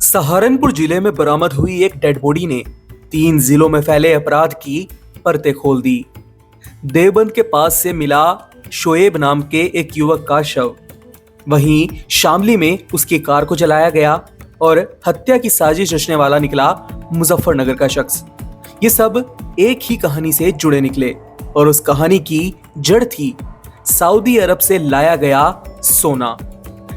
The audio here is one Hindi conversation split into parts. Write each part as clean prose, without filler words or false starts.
सहारनपुर जिले में बरामद हुई एक डेड बॉडी ने 3 जिलों में फैले अपराध की परतें खोल दी। देवबंद के पास से मिला शोएब नाम के एक युवक का शव। वहीं शामली में उसकी कार को जलाया गया और हत्या की साजिश रचने वाला निकला मुजफ्फरनगर का शख्स। ये सब एक ही कहानी से जुड़े निकले और उस कहानी की जड़ थी सऊदी अरब से लाया गया सोना।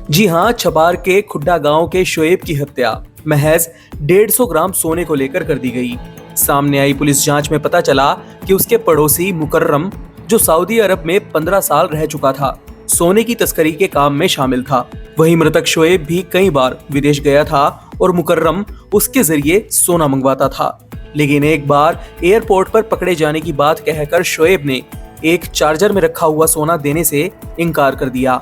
जी हां, छपार के खुड्डा गांव के शोएब की हत्या महज 150 ग्राम सोने को लेकर कर दी गई। सामने आई पुलिस जांच में पता चला कि उसके पड़ोसी मुकर्रम, जो सऊदी अरब में 15 साल रह चुका था, सोने की तस्करी के काम में शामिल था। वहीं मृतक शोएब भी कई बार विदेश गया था और मुकर्रम उसके जरिए सोना मंगवाता था। लेकिन एक बार एयरपोर्ट पर पकड़े जाने की बात कहकर शोएब ने एक चार्जर में रखा हुआ सोना देने से इनकार कर दिया।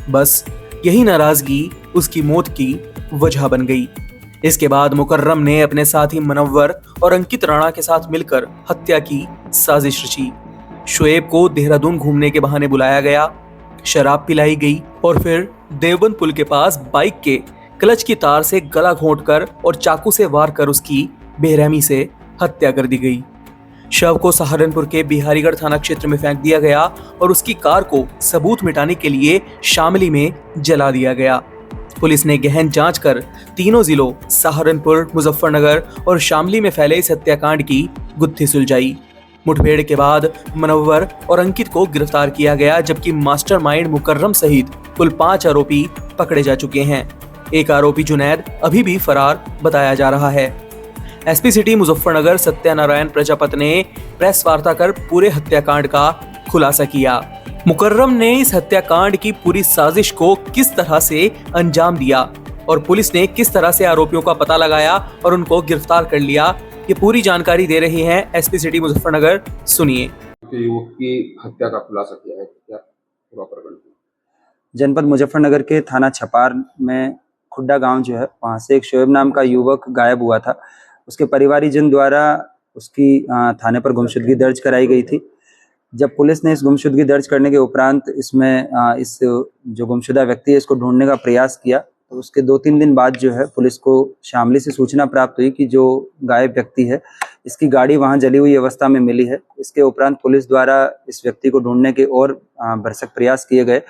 बस यही नाराजगी उसकी मौत की वजह बन गई। इसके बाद मुकर्रम ने अपने साथी मनव्वर और अंकित राणा के साथ मिलकर हत्या की साजिश रची। शोएब को देहरादून घूमने के बहाने बुलाया गया, शराब पिलाई गई और फिर देवबंद पुल के पास बाइक के क्लच की तार से गला घोंटकर और चाकू से वार कर उसकी बेरहमी से हत्या कर दी गई। शव को सहारनपुर के बिहारीगढ़ थाना क्षेत्र में फेंक दिया गया और उसकी कार को सबूत मिटाने के लिए शामली में जला दिया गया। पुलिस ने गहन जांच कर तीनों जिलों सहारनपुर, मुजफ्फरनगर और शामली में फैले इस हत्याकांड की गुत्थी सुलझाई। मुठभेड़ के बाद मनव्वर और अंकित को गिरफ्तार किया गया, जबकि मास्टरमाइंड मुकर्रम सहित कुल 5 आरोपी पकड़े जा चुके हैं। एक आरोपी जुनैद अभी भी फरार बताया जा रहा है। एसपी सिटी मुजफ्फरनगर सत्यनारायण प्रजापत ने प्रेस वार्ता कर पूरे हत्याकांड का खुलासा किया। मुकर्रम ने इस हत्याकांड की पूरी साजिश को किस तरह से अंजाम दिया और पुलिस ने किस तरह से आरोपियों का पता लगाया और उनको गिरफ्तार कर लिया, ये पूरी जानकारी दे रहे हैं एसपी सिटी मुजफ्फरनगर। सुनिए। युवक की हत्या का खुलासा किया है, क्या पूरा प्रकरण? जनपद मुजफ्फरनगर के थाना छपार में खुड्डा गांव जो है, वहां से एक शोएब नाम का युवक गायब हुआ था। उसके परिवारीजन द्वारा उसकी थाने पर गुमशुदगी दर्ज कराई गई थी। जब पुलिस ने इस गुमशुदगी दर्ज करने के उपरांत इसमें इस जो गुमशुदा व्यक्ति है इसको ढूंढने का प्रयास किया, तो उसके 2-3 दिन बाद जो है पुलिस को शामली से सूचना प्राप्त हुई कि जो गायब व्यक्ति है इसकी गाड़ी वहां जली हुई अवस्था में मिली है। इसके उपरांत पुलिस द्वारा इस व्यक्ति को ढूंढने के और भरसक प्रयास किए गए।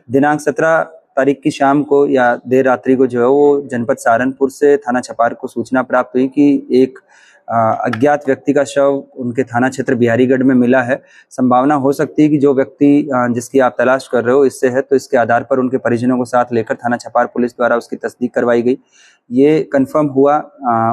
दिनांक 17 तारीख की शाम को या देर रात्रि को जो है वो जनपद सहारनपुर से थाना छपार को सूचना प्राप्त हुई कि एक अज्ञात व्यक्ति का शव उनके थाना क्षेत्र बिहारीगढ़ में मिला है। संभावना हो सकती है कि जो व्यक्ति जिसकी आप तलाश कर रहे हो इससे है, तो इसके आधार पर उनके परिजनों को साथ लेकर थाना छपार पुलिस द्वारा उसकी तस्दीक करवाई गई। ये कंफर्म हुआ,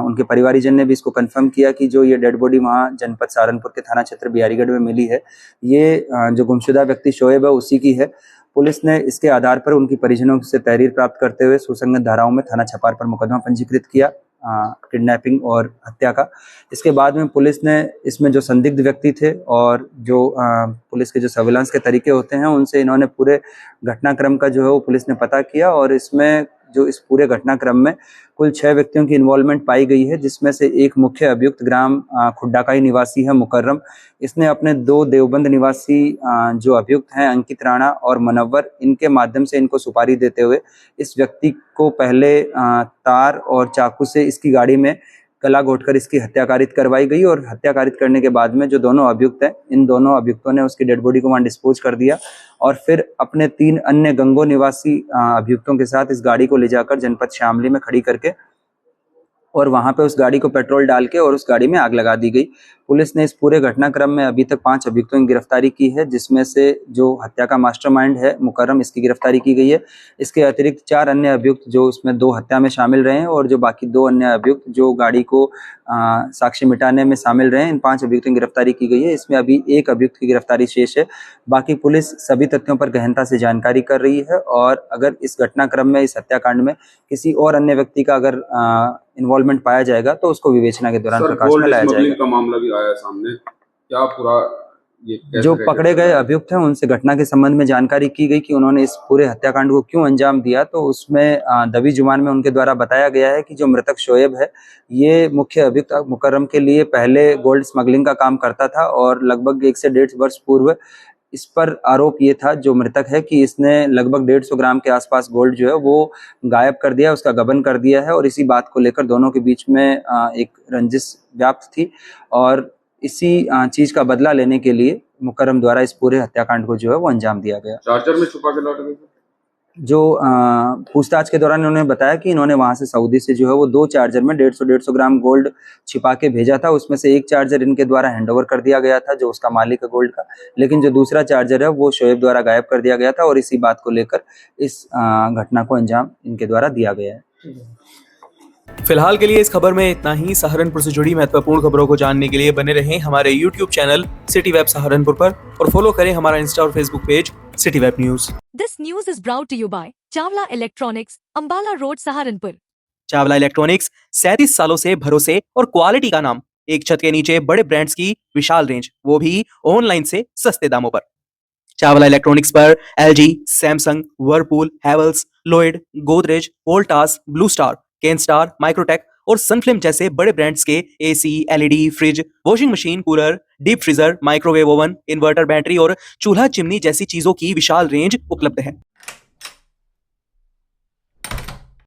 उनके परिवारीजन ने भी इसको कंफर्म किया कि जो ये डेड बॉडी वहाँ जनपद सहारनपुर के थाना क्षेत्र बिहारीगढ़ में मिली है, ये जो गुमशुदा व्यक्ति शोएब है उसी की है। पुलिस ने इसके आधार पर उनकी परिजनों से तहरीर प्राप्त करते हुए सुसंगत धाराओं में थाना छपार पर मुकदमा पंजीकृत किया किडनैपिंग और हत्या का। इसके बाद में पुलिस ने इसमें जो संदिग्ध व्यक्ति थे और जो पुलिस के जो सर्विलांस के तरीके होते हैं उनसे इन्होंने पूरे घटनाक्रम का जो है वो पुलिस ने पता किया और इसमें जो इस पूरे घटनाक्रम में कुल 6 व्यक्तियों की इन्वॉल्वमेंट पाई गई है, जिसमें से एक मुख्य अभियुक्त ग्राम खुड्डा का ही निवासी है मुकर्रम। इसने अपने 2 देवबंद निवासी जो अभियुक्त हैं अंकित राणा और मनव्वर, इनके माध्यम से इनको सुपारी देते हुए इस व्यक्ति को पहले तार और चाकू से इसकी गाड़ी में गला घोंटकर इसकी हत्या कारित करवाई गई और हत्या कारित करने के बाद में जो दोनों अभियुक्त हैं, इन दोनों अभियुक्तों ने उसकी डेड बॉडी को वहां डिस्पोज कर दिया और फिर अपने 3 अन्य गंगो निवासी अभियुक्तों के साथ इस गाड़ी को ले जाकर जनपद शामली में खड़ी करके और वहां पे उस गाड़ी को पेट्रोल डाल के और उस गाड़ी में आग लगा दी गई। पुलिस ने इस पूरे घटनाक्रम में अभी तक 5 अभियुक्तों की गिरफ्तारी की है, जिसमें से जो हत्या का मास्टरमाइंड है मुकर्रम, इसकी गिरफ्तारी की गई है। इसके अतिरिक्त 4 अन्य अभियुक्त जो उसमें 2 हत्या में शामिल रहे हैं और जो बाकी 2 अन्य अभियुक्त जो गाड़ी को साक्ष्य मिटाने में शामिल रहे हैं, इन 5 अभियुक्तों की गिरफ्तारी की गई है। इसमें अभी एक अभियुक्त की गिरफ्तारी शेष है। बाकी पुलिस सभी तथ्यों पर गहनता से जानकारी कर रही है और अगर इस घटनाक्रम में, इस हत्याकांड में किसी और अन्य व्यक्ति का अगर इन्वॉल्वमेंट पाया जाएगा तो उसको विवेचना के दौरान प्रकाश में लाया जाएगा। का मामला भी आया सामने, क्या पूरा ये जो पकड़े गए अभियुक्त हैं उनसे घटना के संबंध में जानकारी की गई कि उन्होंने इस पूरे हत्याकांड को क्यों अंजाम दिया, तो उसमें दबी जुबान में उनके द्वारा बताया गया है कि जो मृतक शोएब है ये मुख्य अभियुक्त मुकर्रम के लिए पहले गोल्ड स्मगलिंग का काम करता था और लगभग 1 से 1.5 वर्ष पूर्व इस पर आरोप ये था, जो मृतक है, कि इसने लगभग 150 ग्राम के आसपास गोल्ड जो है वो गायब कर दिया, उसका गबन कर दिया है। और इसी बात को लेकर दोनों के बीच में एक रंजिश व्याप्त थी और इसी चीज का बदला लेने के लिए मुकर्रम द्वारा इस पूरे हत्याकांड को जो है वो अंजाम दिया गया। चार्जर में छुपा के लौट गए थे? जो पूछताछ के दौरान इन्होंने बताया कि इन्होंने वहां से सऊदी से जो है वो 2 चार्जर में 150 ग्राम गोल्ड छिपा के भेजा था। उसमें से एक चार्जर इनके द्वारा हैंडओवर कर दिया गया था, जो उसका मालिक है गोल्ड का, लेकिन जो दूसरा चार्जर है वो शोएब द्वारा गायब कर दिया गया था। और इसी बात को लेकर इस घटना को अंजाम इनके द्वारा दिया गया है। फिलहाल के लिए इस खबर में इतना ही। सहारनपुर से जुड़ी महत्वपूर्ण खबरों को जानने के लिए बने रहें हमारे YouTube channel city web Saharanpur पर और फॉलो करें हमारा इंस्टा और Facebook page city web news. This news is brought to you by Chawla Electronics, Ambala Road, Saharanpur. Chawla electronics 37 सालों से भरोसे और क्वालिटी का नाम। एक छत के नीचे बड़े ब्रांड्स की विशाल रेंज, वो भी ऑनलाइन से सस्ते दामों पर। चावला इलेक्ट्रॉनिक्स पर LG, Samsung, Whirlpool, Havells, Lloyd, Godrej, Voltas, blue star, Kenstar, Microtek और सनफ्लिम जैसे बड़े ब्रांड्स के AC, LED, fridge, washing machine, cooler, deep freezer, microwave oven, inverter, battery और चूल्हा चिमनी जैसी चीजों की विशाल रेंज उपलब्ध है।